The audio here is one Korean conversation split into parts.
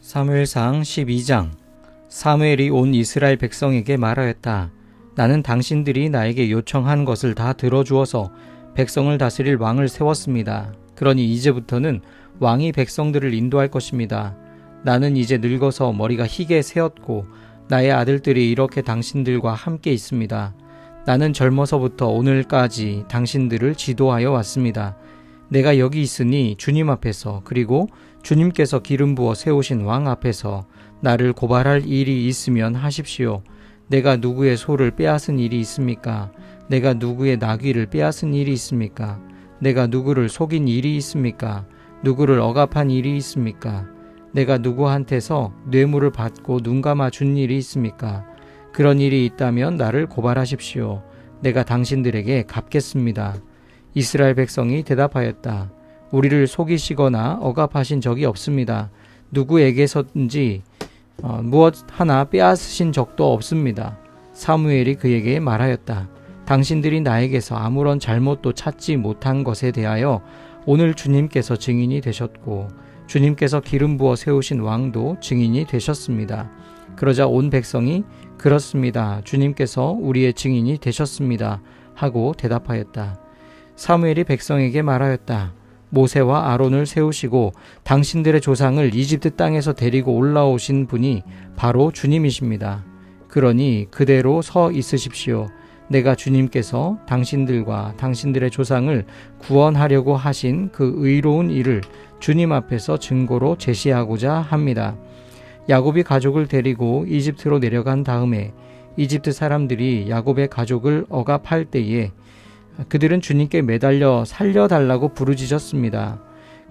사무엘상 12장. 사무엘이 온 이스라엘 백성에게 말하였다. 나는 당신들이 나에게 요청한 것을 다 들어주어서 백성을 다스릴 왕을 세웠습니다. 그러니 이제부터는 왕이 백성들을 인도할 것입니다. 나는 이제 늙어서 머리가 희게 새었고 나의 아들들이 이렇게 당신들과 함께 있습니다. 나는 젊어서부터 오늘까지 당신들을 지도하여 왔습니다. 내가 여기 있으니 주님 앞에서, 그리고 주님께서 기름 부어 세우신 왕 앞에서 나를 고발할 일이 있으면 하십시오. 내가 누구의 소를 빼앗은 일이 있습니까? 내가 누구의 나귀를 빼앗은 일이 있습니까? 내가 누구를 속인 일이 있습니까? 누구를 억압한 일이 있습니까? 내가 누구한테서 뇌물을 받고 눈 감아 준 일이 있습니까? 그런 일이 있다면 나를 고발하십시오. 내가 당신들에게 갚겠습니다. 이스라엘 백성이 대답하였다. 우리를 속이시거나 억압하신 적이 없습니다. 누구에게서든지 무엇 하나 빼앗으신 적도 없습니다. 사무엘이 그에게 말하였다. 당신들이 나에게서 아무런 잘못도 찾지 못한 것에 대하여 오늘 주님께서 증인이 되셨고 주님께서 기름 부어 세우신 왕도 증인이 되셨습니다. 그러자 온 백성이 그렇습니다. 주님께서 우리의 증인이 되셨습니다. 하고 대답하였다. 사무엘이 백성에게 말하였다. 모세와 아론을 세우시고 당신들의 조상을 이집트 땅에서 데리고 올라오신 분이 바로 주님이십니다. 그러니 그대로 서 있으십시오. 내가 주님께서 당신들과 당신들의 조상을 구원하려고 하신 그 의로운 일을 주님 앞에서 증거로 제시하고자 합니다. 야곱이 가족을 데리고 이집트로 내려간 다음에 이집트 사람들이 야곱의 가족을 억압할 때에 그들은 주님께 매달려 살려달라고 부르짖었습니다.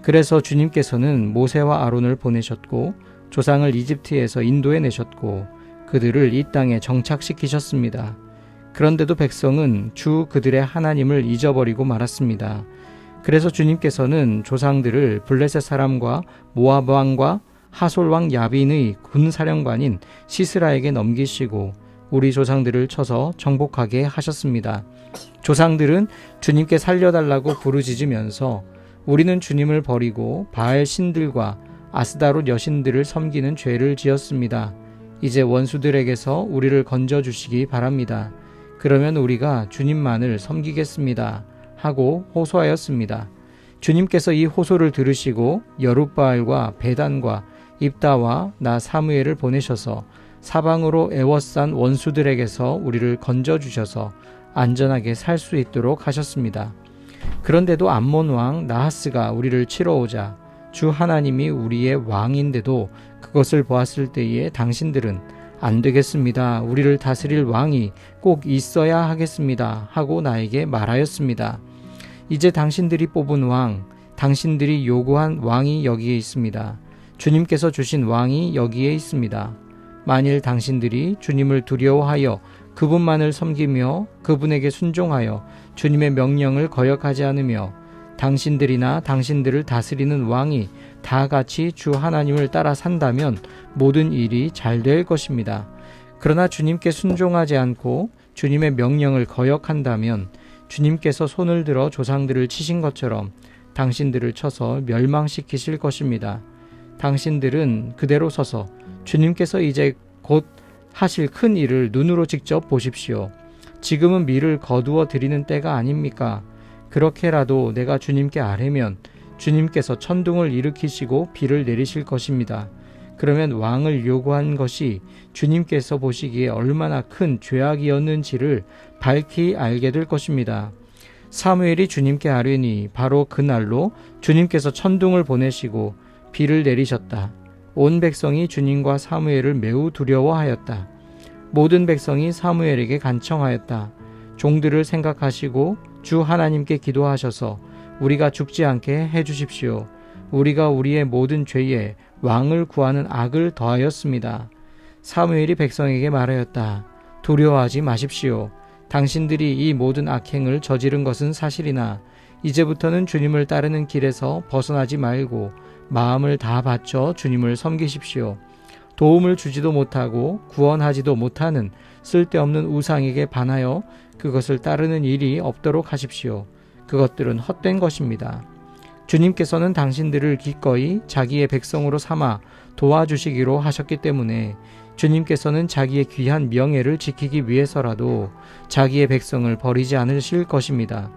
그래서 주님께서는 모세와 아론을 보내셨고 조상을 이집트에서 인도해내셨고 그들을 이 땅에 정착시키셨습니다. 그런데도 백성은 주 그들의 하나님을 잊어버리고 말았습니다. 그래서 주님께서는 조상들을 블레셋 사람과 모압 왕과 하솔 왕 야빈의 군사령관인 시스라에게 넘기시고 우리 조상들을 쳐서 정복하게 하셨습니다. 조상들은 주님께 살려달라고 부르짖으면서 우리는 주님을 버리고 바알 신들과 아스다롯 여신들을 섬기는 죄를 지었습니다. 이제 원수들에게서 우리를 건져주시기 바랍니다. 그러면 우리가 주님만을 섬기겠습니다. 하고 호소하였습니다. 주님께서 이 호소를 들으시고 여룻바알과 베단과 입다와 나 사무엘을 보내셔서 사방으로 애워싼 원수들에게서 우리를 건져주셔서 안전하게 살 수 있도록 하셨습니다. 그런데도 암몬 왕 나하스가 우리를 치러 오자 주 하나님이 우리의 왕인데도 그것을 보았을 때에 당신들은 안 되겠습니다. 우리를 다스릴 왕이 꼭 있어야 하겠습니다. 하고 나에게 말하였습니다. 이제 당신들이 뽑은 왕, 당신들이 요구한 왕이 여기에 있습니다. 주님께서 주신 왕이 여기에 있습니다. 만일 당신들이 주님을 두려워하여 그분만을 섬기며 그분에게 순종하여 주님의 명령을 거역하지 않으며 당신들이나 당신들을 다스리는 왕이 다 같이 주 하나님을 따라 산다면 모든 일이 잘 될 것입니다. 그러나 주님께 순종하지 않고 주님의 명령을 거역한다면 주님께서 손을 들어 조상들을 치신 것처럼 당신들을 쳐서 멸망시키실 것입니다. 당신들은 그대로 서서 주님께서 이제 곧 하실 큰 일을 눈으로 직접 보십시오. 지금은 밀을 거두어 드리는 때가 아닙니까? 그렇게라도 내가 주님께 아뢰면 주님께서 천둥을 일으키시고 비를 내리실 것입니다. 그러면 왕을 요구한 것이 주님께서 보시기에 얼마나 큰 죄악이었는지를 밝히 알게 될 것입니다. 사무엘이 주님께 아뢰니 바로 그날로 주님께서 천둥을 보내시고 비를 내리셨다. 온 백성이 주님과 사무엘을 매우 두려워하였다. 모든 백성이 사무엘에게 간청하였다. 종들을 생각하시고 주 하나님께 기도하셔서 우리가 죽지 않게 해주십시오. 우리가 우리의 모든 죄에 왕을 구하는 악을 더하였습니다. 사무엘이 백성에게 말하였다. 두려워하지 마십시오. 당신들이 이 모든 악행을 저지른 것은 사실이나 이제부터는 주님을 따르는 길에서 벗어나지 말고 마음을 다 바쳐 주님을 섬기십시오. 도움을 주지도 못하고 구원하지도 못하는 쓸데없는 우상에게 반하여 그것을 따르는 일이 없도록 하십시오. 그것들은 헛된 것입니다. 주님께서는 당신들을 기꺼이 자기의 백성으로 삼아 도와주시기로 하셨기 때문에 주님께서는 자기의 귀한 명예를 지키기 위해서라도 자기의 백성을 버리지 않으실 것입니다.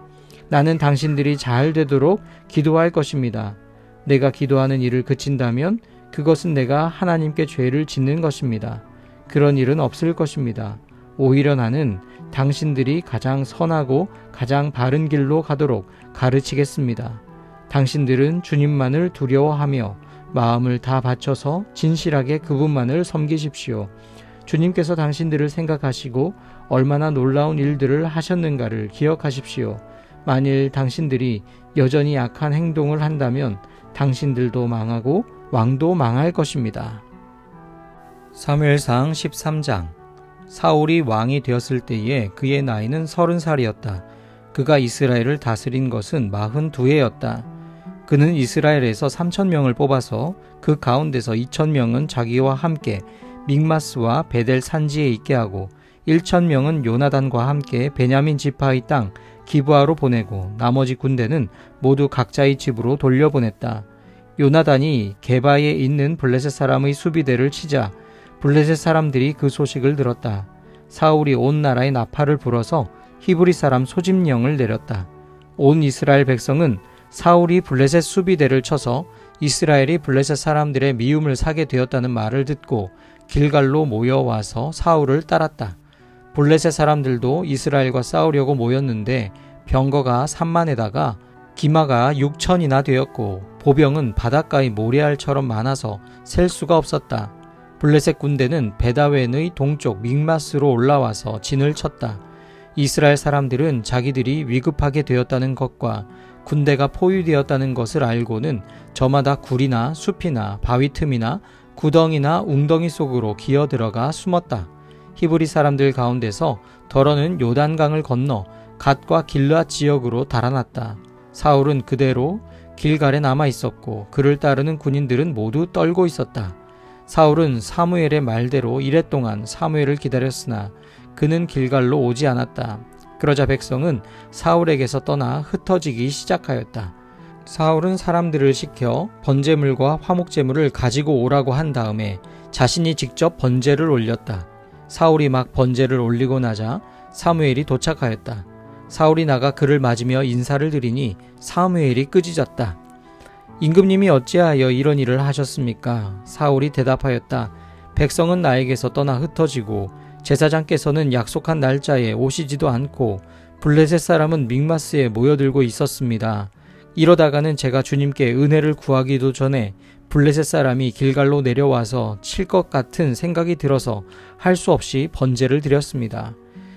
나는 당신들이 잘 되도록 기도할 것입니다. 내가 기도하는 일을 그친다면 그것은 내가 하나님께 죄를 짓는 것입니다. 그런 일은 없을 것입니다. 오히려 나는 당신들이 가장 선하고 가장 바른 길로 가도록 가르치겠습니다. 당신들은 주님만을 두려워하며 마음을 다 바쳐서 진실하게 그분만을 섬기십시오. 주님께서 당신들을 생각하시고 얼마나 놀라운 일들을 하셨는가를 기억하십시오. 만일 당신들이 여전히 악한 행동을 한다면 당신들도 망하고 왕도 망할 것입니다. 사무엘상 13장. 사울이 왕이 되었을 때에 그의 나이는 30살이었다. 그가 이스라엘을 다스린 것은 42해였다. 그는 이스라엘에서 3,000명을 뽑아서 그 가운데서 2,000명은 자기와 함께 믹마스와 베델 산지에 있게 하고 1,000명은 요나단과 함께 베냐민 지파의 땅 기브아로 보내고 나머지 군대는 모두 각자의 집으로 돌려보냈다. 요나단이 게바에 있는 블레셋 사람의 수비대를 치자 블레셋 사람들이 그 소식을 들었다. 사울이 온 나라에 나팔을 불어서 히브리 사람 소집령을 내렸다. 온 이스라엘 백성은 사울이 블레셋 수비대를 쳐서 이스라엘이 블레셋 사람들의 미움을 사게 되었다는 말을 듣고 길갈로 모여와서 사울을 따랐다. 블레셋 사람들도 이스라엘과 싸우려고 모였는데 병거가 3만에다가 기마가 6천이나 되었고 보병은 바닷가의 모래알처럼 많아서 셀 수가 없었다. 블레셋 군대는 베다웬의 동쪽 믹마스로 올라와서 진을 쳤다. 이스라엘 사람들은 자기들이 위급하게 되었다는 것과 군대가 포위되었다는 것을 알고는 저마다 굴이나 숲이나 바위 틈이나 구덩이나 웅덩이 속으로 기어 들어가 숨었다. 히브리 사람들 가운데서 더러는 요단강을 건너 갓과 길르앗 지역으로 달아났다. 사울은 그대로 길갈에 남아 있었고 그를 따르는 군인들은 모두 떨고 있었다. 사울은 사무엘의 말대로 이랫동안 사무엘을 기다렸으나 그는 길갈로 오지 않았다. 그러자 백성은 사울에게서 떠나 흩어지기 시작하였다. 사울은 사람들을 시켜 번제물과 화목제물을 가지고 오라고 한 다음에 자신이 직접 번제를 올렸다. 사울이 막 번제를 올리고 나자 사무엘이 도착하였다. 사울이 나가 그를 맞으며 인사를 드리니 사무엘이 끄지졌다. 임금님이 어찌하여 이런 일을 하셨습니까? 사울이 대답하였다. 백성은 나에게서 떠나 흩어지고 제사장께서는 약속한 날짜에 오시지도 않고 블레셋 사람은 믹마스에 모여들고 있었습니다. 이러다가는 제가 주님께 은혜를 구하기도 전에 블레셋 사람이 길갈로 내려와서 칠 것 같은 생각이 들어서 할 수 없이 번제를 드렸습니다.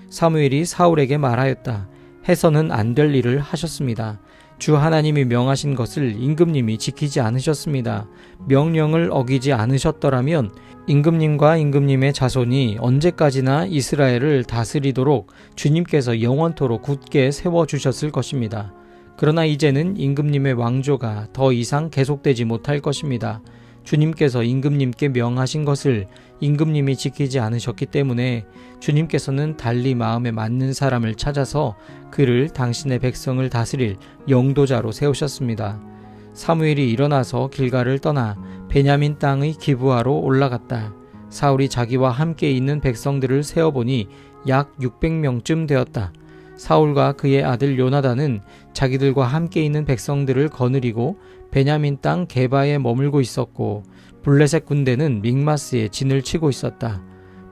사무엘이 사울에게 말하였다. 해서는 안 될 일을 하셨습니다. 주 하나님이 명하신 것을 임금님이 지키지 않으셨습니다. 명령을 어기지 않으셨더라면 임금님과 임금님의 자손이 언제까지나 이스라엘을 다스리도록 주님께서 영원토록 굳게 세워주셨을 것입니다. 그러나 이제는 임금님의 왕조가 더 이상 계속되지 못할 것입니다. 주님께서 임금님께 명하신 것을 임금님이 지키지 않으셨기 때문에 주님께서는 달리 마음에 맞는 사람을 찾아서 그를 당신의 백성을 다스릴 영도자로 세우셨습니다. 사무엘이 일어나서 길갈을 떠나 베냐민 땅의 기브아로 올라갔다. 사울이 자기와 함께 있는 백성들을 세어보니 약 600명쯤 되었다. 사울과 그의 아들 요나단은 자기들과 함께 있는 백성들을 거느리고 베냐민 땅 게바에 머물고 있었고 블레셋 군대는 믹마스에 진을 치고 있었다.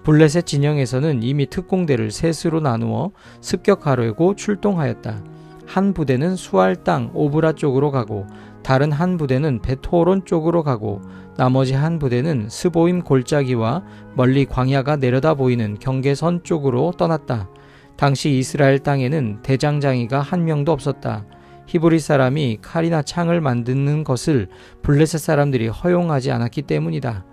블레셋 진영에서는 이미 특공대를 셋으로 나누어 습격하려고 출동하였다. 한 부대는 수알 땅 오브라 쪽으로 가고 다른 한 부대는 베토론 쪽으로 가고 나머지 한 부대는 스보임 골짜기와 멀리 광야가 내려다 보이는 경계선 쪽으로 떠났다. 당시 이스라엘 땅에는 대장장이가 한 명도 없었다. 히브리 사람이 칼이나 창을 만드는 것을 블레셋 사람들이 허용하지 않았기 때문이다.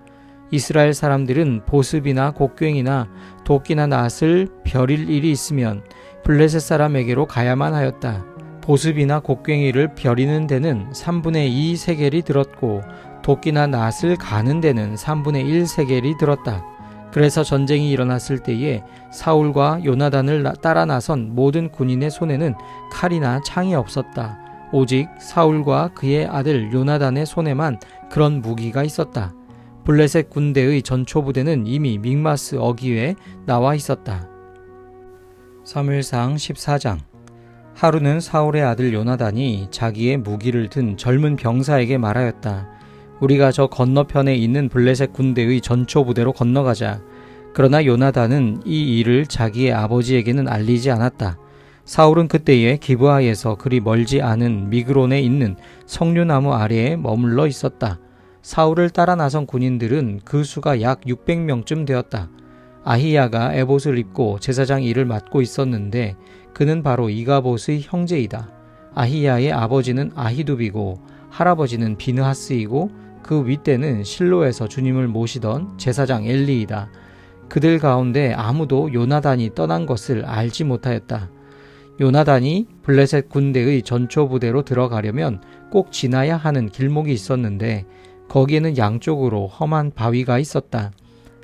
이스라엘 사람들은 보습이나 곡괭이나 도끼나 낫을 벼릴 일이 있으면 블레셋 사람에게로 가야만 하였다. 보습이나 곡괭이를 벼리는 데는 3분의 2 세겔이 들었고 도끼나 낫을 가는 데는 3분의 1 세겔이 들었다. 그래서 전쟁이 일어났을 때에 사울과 요나단을 따라 나선 모든 군인의 손에는 칼이나 창이 없었다. 오직 사울과 그의 아들 요나단의 손에만 그런 무기가 있었다. 블레셋 군대의 전초부대는 이미 믹마스 어귀에 나와 있었다. 사무엘상 14장. 하루는 사울의 아들 요나단이 자기의 무기를 든 젊은 병사에게 말하였다. 우리가 저 건너편에 있는 블레셋 군대의 전초부대로 건너가자. 그러나 요나단은 이 일을 자기의 아버지에게는 알리지 않았다. 사울은 그때에 기브아에서 그리 멀지 않은 미그론에 있는 석류나무 아래에 머물러 있었다. 사울을 따라 나선 군인들은 그 수가 약 600명쯤 되었다. 아히야가 에봇을 입고 제사장 일을 맡고 있었는데 그는 바로 이가봇의 형제이다. 아히야의 아버지는 아히두비고 할아버지는 비느하스이고 그 윗대는 실로에서 주님을 모시던 제사장 엘리이다. 그들 가운데 아무도 요나단이 떠난 것을 알지 못하였다. 요나단이 블레셋 군대의 전초부대로 들어가려면 꼭 지나야 하는 길목이 있었는데 거기에는 양쪽으로 험한 바위가 있었다.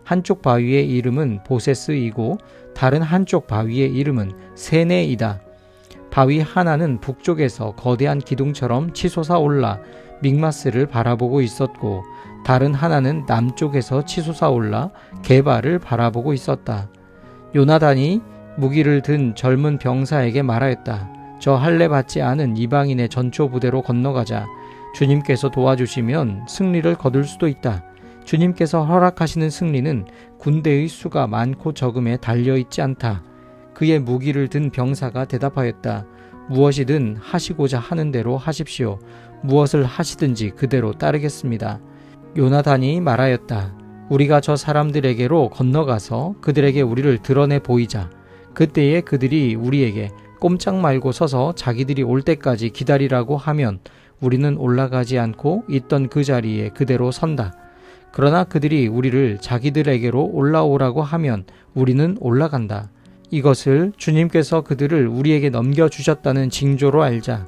한쪽 바위의 이름은 보세스이고 다른 한쪽 바위의 이름은 세네이다. 바위 하나는 북쪽에서 거대한 기둥처럼 치솟아 올라 믹마스를 바라보고 있었고 다른 하나는 남쪽에서 치솟아 올라 게바를 바라보고 있었다. 요나단이 무기를 든 젊은 병사에게 말하였다. 저 할례 받지 않은 이방인의 전초부대로 건너가자. 주님께서 도와주시면 승리를 거둘 수도 있다. 주님께서 허락하시는 승리는 군대의 수가 많고 적음에 달려있지 않다. 그의 무기를 든 병사가 대답하였다. 무엇이든 하시고자 하는 대로 하십시오. 무엇을 하시든지 그대로 따르겠습니다. 요나단이 말하였다. 우리가 저 사람들에게로 건너가서 그들에게 우리를 드러내 보이자. 그때에 그들이 우리에게 꼼짝 말고 서서 자기들이 올 때까지 기다리라고 하면 우리는 올라가지 않고 있던 그 자리에 그대로 선다. 그러나 그들이 우리를 자기들에게로 올라오라고 하면 우리는 올라간다. 이것을 주님께서 그들을 우리에게 넘겨주셨다는 징조로 알자.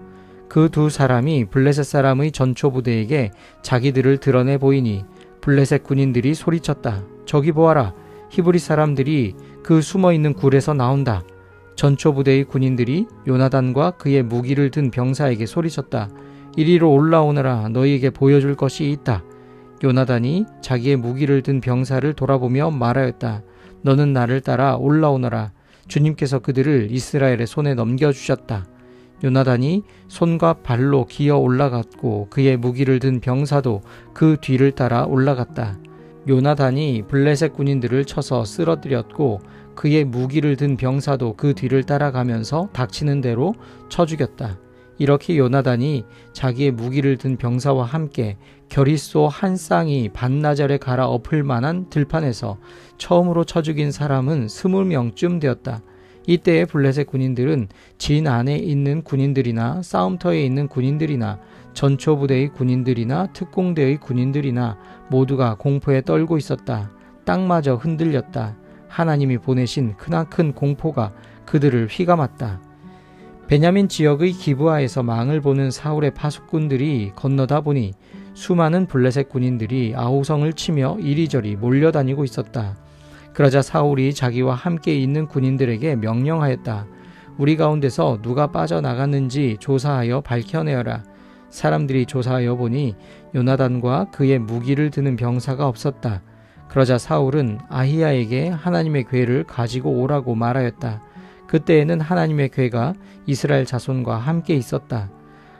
그 두 사람이 블레셋 사람의 전초부대에게 자기들을 드러내 보이니 블레셋 군인들이 소리쳤다. 저기 보아라. 히브리 사람들이 그 숨어있는 굴에서 나온다. 전초부대의 군인들이 요나단과 그의 무기를 든 병사에게 소리쳤다. 이리로 올라오너라. 너희에게 보여줄 것이 있다. 요나단이 자기의 무기를 든 병사를 돌아보며 말하였다. 너는 나를 따라 올라오너라. 주님께서 그들을 이스라엘의 손에 넘겨주셨다. 요나단이 손과 발로 기어 올라갔고 그의 무기를 든 병사도 그 뒤를 따라 올라갔다. 요나단이 블레셋 군인들을 쳐서 쓰러뜨렸고 그의 무기를 든 병사도 그 뒤를 따라가면서 닥치는 대로 쳐 죽였다. 이렇게 요나단이 자기의 무기를 든 병사와 함께 겨릿소 한 쌍이 반나절에 갈아 엎을 만한 들판에서 처음으로 쳐 죽인 사람은 20명쯤 되었다. 이때의 블레셋 군인들은 진 안에 있는 군인들이나 싸움터에 있는 군인들이나 전초부대의 군인들이나 특공대의 군인들이나 모두가 공포에 떨고 있었다. 땅마저 흔들렸다. 하나님이 보내신 크나큰 공포가 그들을 휘감았다. 베냐민 지역의 기브아에서 망을 보는 사울의 파수꾼들이 건너다 보니 수많은 블레셋 군인들이 아우성을 치며 이리저리 몰려다니고 있었다. 그러자 사울이 자기와 함께 있는 군인들에게 명령하였다. 우리 가운데서 누가 빠져나갔는지 조사하여 밝혀내어라. 사람들이 조사하여 보니 요나단과 그의 무기를 드는 병사가 없었다. 그러자 사울은 아히야에게 하나님의 궤를 가지고 오라고 말하였다. 그때에는 하나님의 궤가 이스라엘 자손과 함께 있었다.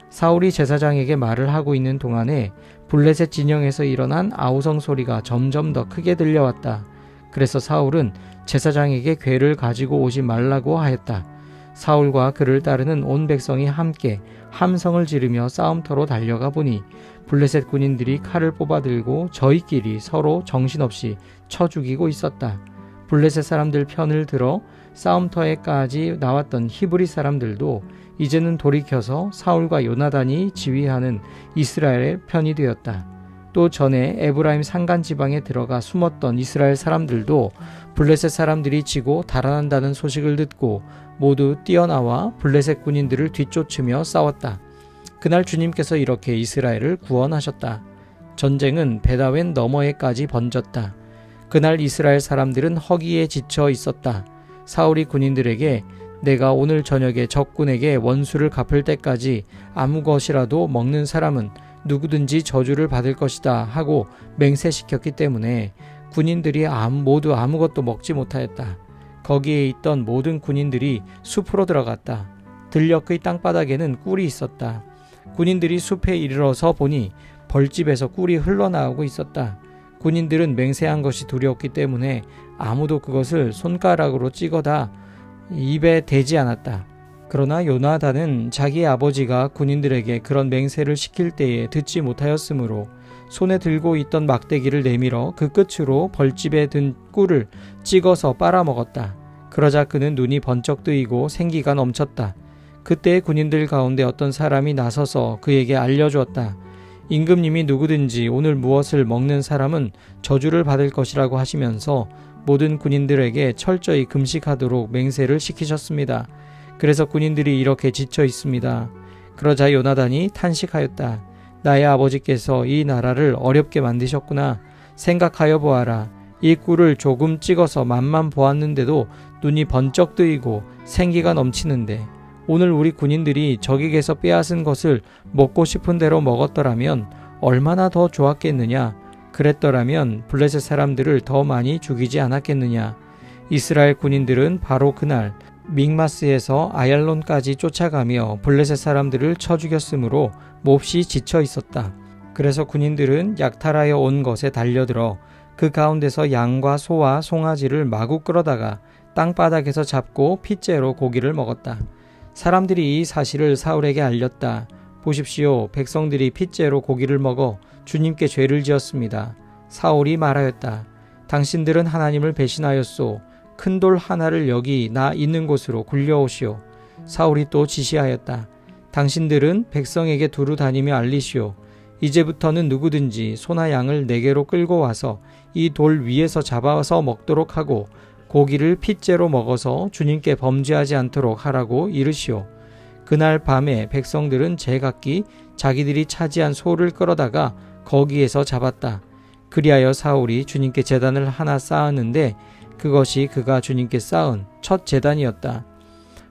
사울이 제사장에게 말을 하고 있는 동안에 블레셋 진영에서 일어난 아우성 소리가 점점 더 크게 들려왔다. 그래서 사울은 제사장에게 궤를 가지고 오지 말라고 하였다. 사울과 그를 따르는 온 백성이 함께 함성을 지르며 싸움터로 달려가 보니 블레셋 군인들이 칼을 뽑아들고 저희끼리 서로 정신없이 쳐 죽이고 있었다. 블레셋 사람들 편을 들어 싸움터에까지 나왔던 히브리 사람들도 이제는 돌이켜서 사울과 요나단이 지휘하는 이스라엘의 편이 되었다. 또 전에 에브라임 산간 지방에 들어가 숨었던 이스라엘 사람들도 블레셋 사람들이 지고 달아난다는 소식을 듣고 모두 뛰어나와 블레셋 군인들을 뒤쫓으며 싸웠다. 그날 주님께서 이렇게 이스라엘을 구원하셨다. 전쟁은 베다웬 너머에까지 번졌다. 그날 이스라엘 사람들은 허기에 지쳐 있었다. 사울이 군인들에게 내가 오늘 저녁에 적군에게 원수를 갚을 때까지 아무 것이라도 먹는 사람은 누구든지 저주를 받을 것이다 하고 맹세시켰기 때문에 군인들이 모두 아무것도 먹지 못하였다. 거기에 있던 모든 군인들이 숲으로 들어갔다. 들녘의 땅바닥에는 꿀이 있었다. 군인들이 숲에 이르러서 보니 벌집에서 꿀이 흘러나오고 있었다. 군인들은 맹세한 것이 두려웠기 때문에 아무도 그것을 손가락으로 찍어다 입에 대지 않았다. 그러나 요나단은 자기의 아버지가 군인들에게 그런 맹세를 시킬 때에 듣지 못하였으므로 손에 들고 있던 막대기를 내밀어 그 끝으로 벌집에 든 꿀을 찍어서 빨아먹었다. 그러자 그는 눈이 번쩍 뜨이고 생기가 넘쳤다. 그때 군인들 가운데 어떤 사람이 나서서 그에게 알려주었다. 임금님이 누구든지 오늘 무엇을 먹는 사람은 저주를 받을 것이라고 하시면서 모든 군인들에게 철저히 금식하도록 맹세를 시키셨습니다. 그래서 군인들이 이렇게 지쳐 있습니다. 그러자 요나단이 탄식하였다. 나의 아버지께서 이 나라를 어렵게 만드셨구나. 생각하여 보아라. 이 꿀을 조금 찍어서 맛만 보았는데도 눈이 번쩍 뜨이고 생기가 넘치는데 오늘 우리 군인들이 적에게서 빼앗은 것을 먹고 싶은 대로 먹었더라면 얼마나 더 좋았겠느냐. 그랬더라면 블레셋 사람들을 더 많이 죽이지 않았겠느냐. 이스라엘 군인들은 바로 그날 믹마스에서 아얄론까지 쫓아가며 블레셋 사람들을 쳐 죽였으므로 몹시 지쳐 있었다. 그래서 군인들은 약탈하여 온 것에 달려들어 그 가운데서 양과 소와 송아지를 마구 끌어다가 땅바닥에서 잡고 핏째로 고기를 먹었다. 사람들이 이 사실을 사울에게 알렸다. 보십시오. 백성들이 핏째로 고기를 먹어 주님께 죄를 지었습니다. 사울이 말하였다. 당신들은 하나님을 배신하였소. 큰 돌 하나를 여기 나 있는 곳으로 굴려오시오. 사울이 또 지시하였다. 당신들은 백성에게 두루 다니며 알리시오. 이제부터는 누구든지 소나 양을 내게로 끌고 와서 이 돌 위에서 잡아서 먹도록 하고 고기를 핏째로 먹어서 주님께 범죄하지 않도록 하라고 이르시오. 그날 밤에 백성들은 제각기 자기들이 차지한 소를 끌어다가 거기에서 잡았다. 그리하여 사울이 주님께 제단을 하나 쌓았는데 그것이 그가 주님께 쌓은 첫 제단이었다.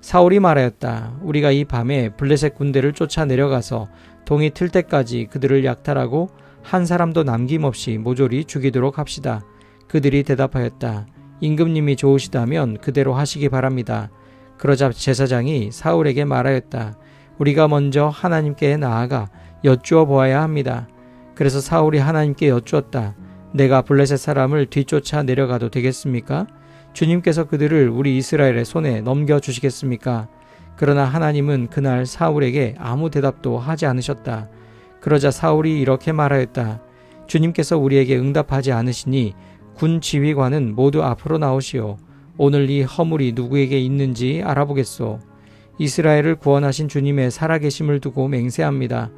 사울이 말하였다. 우리가 이 밤에 블레셋 군대를 쫓아 내려가서 동이 틀 때까지 그들을 약탈하고 한 사람도 남김없이 모조리 죽이도록 합시다. 그들이 대답하였다. 임금님이 좋으시다면 그대로 하시기 바랍니다. 그러자 제사장이 사울에게 말하였다. 우리가 먼저 하나님께 나아가 여쭈어 보아야 합니다. 그래서 사울이 하나님께 여쭈었다. 내가 블레셋 사람을 뒤쫓아 내려가도 되겠습니까? 주님께서 그들을 우리 이스라엘의 손에 넘겨주시겠습니까? 그러나 하나님은 그날 사울에게 아무 대답도 하지 않으셨다. 그러자 사울이 이렇게 말하였다. 주님께서 우리에게 응답하지 않으시니 군 지휘관은 모두 앞으로 나오시오. 오늘 이 허물이 누구에게 있는지 알아보겠소. 이스라엘을 구원하신 주님의 살아계심을 두고 맹세합니다.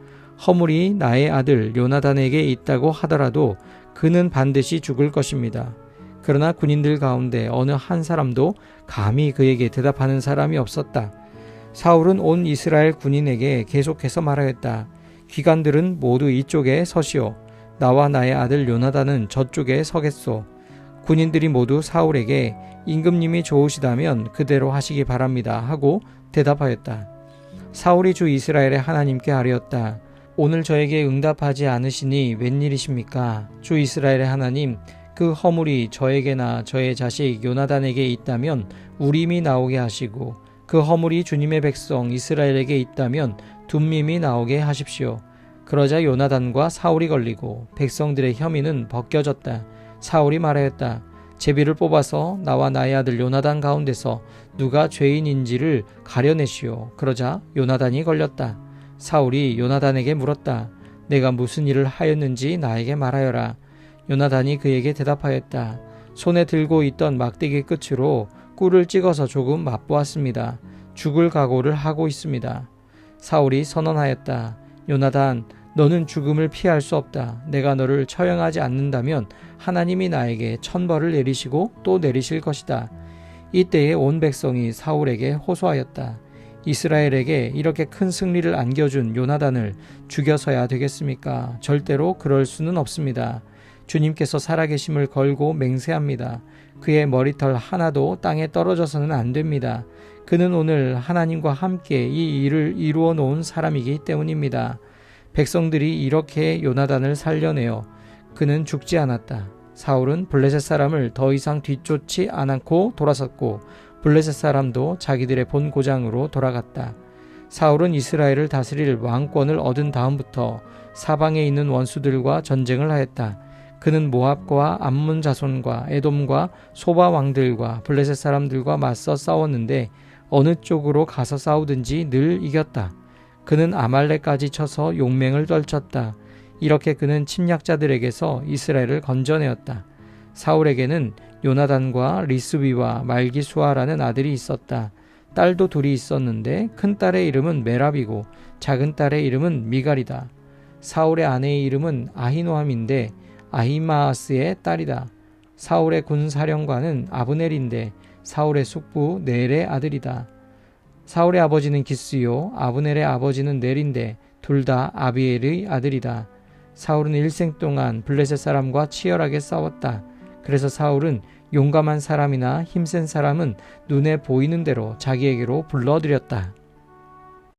허물이 나의 아들 요나단에게 있다고 하더라도 그는 반드시 죽을 것입니다. 그러나 군인들 가운데 어느 한 사람도 감히 그에게 대답하는 사람이 없었다. 사울은 온 이스라엘 군인에게 계속해서 말하였다. 기관들은 모두 이쪽에 서시오. 나와 나의 아들 요나단은 저쪽에 서겠소. 군인들이 모두 사울에게 임금님이 좋으시다면 그대로 하시기 바랍니다 하고 대답하였다. 사울이 주 이스라엘의 하나님께 아뢰었다. 오늘 저에게 응답하지 않으시니 웬일이십니까? 주 이스라엘의 하나님, 그 허물이 저에게나 저의 자식 요나단에게 있다면 우림이 나오게 하시고 그 허물이 주님의 백성 이스라엘에게 있다면 둠밈이 나오게 하십시오. 그러자 요나단과 사울이 걸리고 백성들의 혐의는 벗겨졌다. 사울이 말하였다. 제비를 뽑아서 나와 나의 아들 요나단 가운데서 누가 죄인인지를 가려내시오. 그러자 요나단이 걸렸다. 사울이 요나단에게 물었다. 내가 무슨 일을 하였는지 나에게 말하여라. 요나단이 그에게 대답하였다. 손에 들고 있던 막대기 끝으로 꿀을 찍어서 조금 맛보았습니다. 죽을 각오를 하고 있습니다. 사울이 선언하였다. 요나단, 너는 죽음을 피할 수 없다. 내가 너를 처형하지 않는다면 하나님이 나에게 천벌을 내리시고 또 내리실 것이다. 이때에 온 백성이 사울에게 호소하였다. 이스라엘에게 이렇게 큰 승리를 안겨준 요나단을 죽여서야 되겠습니까? 절대로 그럴 수는 없습니다. 주님께서 살아계심을 걸고 맹세합니다. 그의 머리털 하나도 땅에 떨어져서는 안 됩니다. 그는 오늘 하나님과 함께 이 일을 이루어 놓은 사람이기 때문입니다. 백성들이 이렇게 요나단을 살려내어 그는 죽지 않았다. 사울은 블레셋 사람을 더 이상 뒤쫓지 않고 돌아섰고 블레셋 사람도 자기들의 본 고장으로 돌아갔다. 사울은 이스라엘을 다스릴 왕권을 얻은 다음부터 사방에 있는 원수들과 전쟁을 하였다. 그는 모압과 암몬 자손과 에돔과 소바 왕들과 블레셋 사람들과 맞서 싸웠는데 어느 쪽으로 가서 싸우든지 늘 이겼다. 그는 아말렉까지 쳐서 용맹을 떨쳤다. 이렇게 그는 침략자들에게서 이스라엘을 건져내었다. 사울에게는 요나단과 리스비와 말기수아라는 아들이 있었다. 딸도 둘이 있었는데 큰 딸의 이름은 메랍이고 작은 딸의 이름은 미갈이다. 사울의 아내의 이름은 아히노함인데 아히마아스의 딸이다. 사울의 군사령관은 아브넬인데 사울의 숙부 넬의 아들이다. 사울의 아버지는 기스요 아브넬의 아버지는 넬인데 둘 다 아비엘의 아들이다. 사울은 일생 동안 블레셋 사람과 치열하게 싸웠다. 그래서 사울은 용감한 사람이나 힘센 사람은 눈에 보이는 대로 자기에게로 불러들였다.